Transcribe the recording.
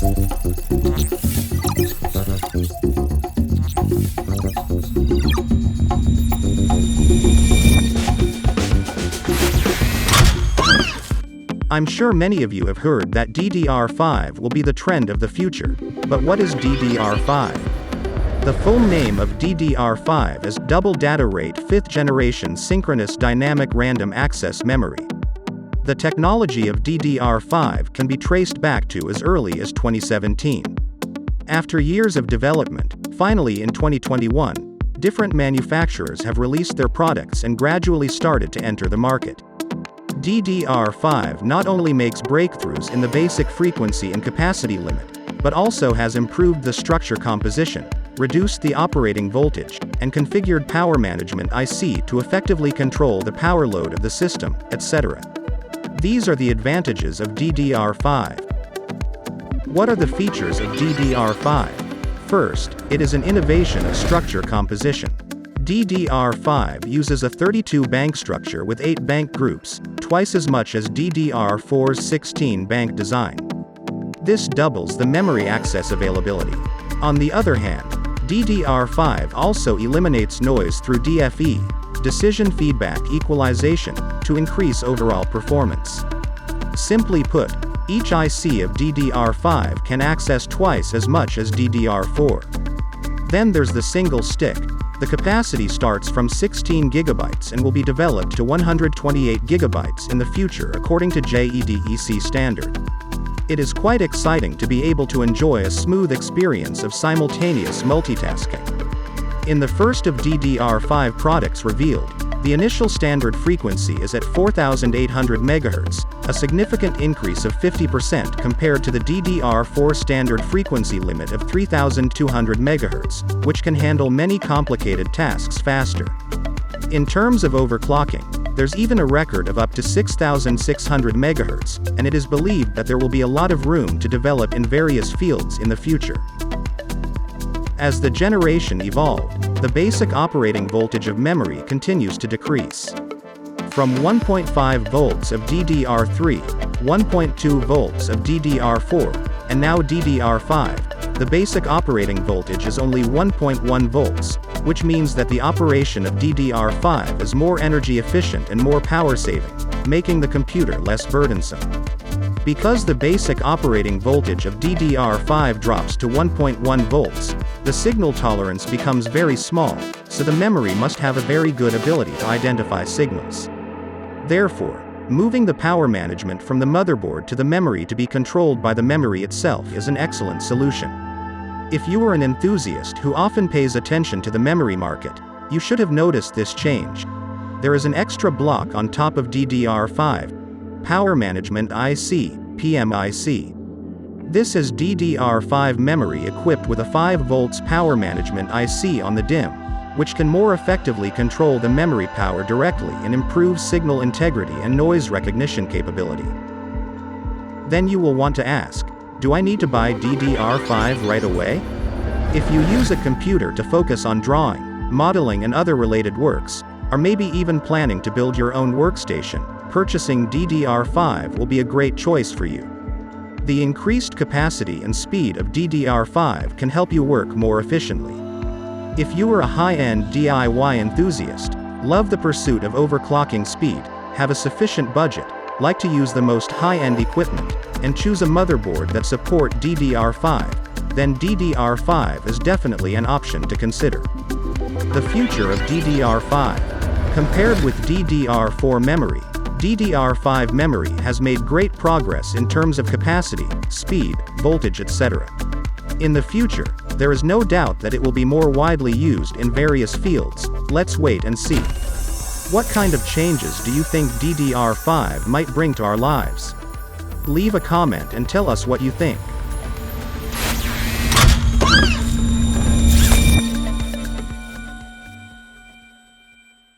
I'm sure many of you have heard that DDR5 will be the trend of the future, but what is DDR5? The full name of DDR5 is Double Data Rate 5th Generation Synchronous Dynamic Random Access Memory. The technology of DDR5 can be traced back to as early as 2017. After years of development, finally in 2021, different manufacturers have released their products and gradually started to enter the market. DDR5 not only makes breakthroughs in the basic frequency and capacity limit, but also has improved the structure composition, reduced the operating voltage, and configured power management IC to effectively control the power load of the system, etc. These are the advantages of DDR5. What are the features of DDR5? First, it is an innovation of structure composition. DDR5 uses a 32-bank structure with 8 bank groups, twice as much as DDR4's 16-bank design. This doubles the memory access availability. On the other hand, DDR5 also eliminates noise through DFE, decision feedback equalization, to increase overall performance. Simply put, each IC of DDR5 can access twice as much as DDR4. Then there's the single stick. The capacity starts from 16 GB and will be developed to 128 GB in the future according to JEDEC standard. It is quite exciting to be able to enjoy a smooth experience of simultaneous multitasking. In the first of DDR5 products revealed, the initial standard frequency is at 4,800 MHz, a significant increase of 50% compared to the DDR4 standard frequency limit of 3,200 MHz, which can handle many complicated tasks faster. In terms of overclocking, there's even a record of up to 6,600 MHz, and it is believed that there will be a lot of room to develop in various fields in the future. As the generation evolved, the basic operating voltage of memory continues to decrease. From 1.5 volts of DDR3, 1.2 volts of DDR4, and now DDR5, the basic operating voltage is only 1.1 volts, which means that the operation of DDR5 is more energy efficient and more power saving, making the computer less burdensome. Because the basic operating voltage of DDR5 drops to 1.1 volts, the signal tolerance becomes very small, so the memory must have a very good ability to identify signals. Therefore, moving the power management from the motherboard to the memory to be controlled by the memory itself is an excellent solution. If you are an enthusiast who often pays attention to the memory market, you should have noticed this change. There is an extra block on top of DDR5, Power Management IC, PMIC. This is DDR5 memory equipped with a 5 volts power management IC on the DIMM, which can more effectively control the memory power directly and improve signal integrity and noise recognition capability. Then you will want to ask, do I need to buy DDR5 right away? If you use a computer to focus on drawing, modeling and other related works, or maybe even planning to build your own workstation, purchasing DDR5 will be a great choice for you. The increased capacity and speed of DDR5 can help you work more efficiently. If you are a high-end DIY enthusiast, love the pursuit of overclocking speed, have a sufficient budget, like to use the most high-end equipment, and choose a motherboard that supports DDR5, then DDR5 is definitely an option to consider. The future of DDR5. Compared with DDR4 memory, DDR5 memory has made great progress in terms of capacity, speed, voltage, etc. In the future, there is no doubt that it will be more widely used in various fields. Let's wait and see. What kind of changes do you think DDR5 might bring to our lives? Leave a comment and tell us what you think.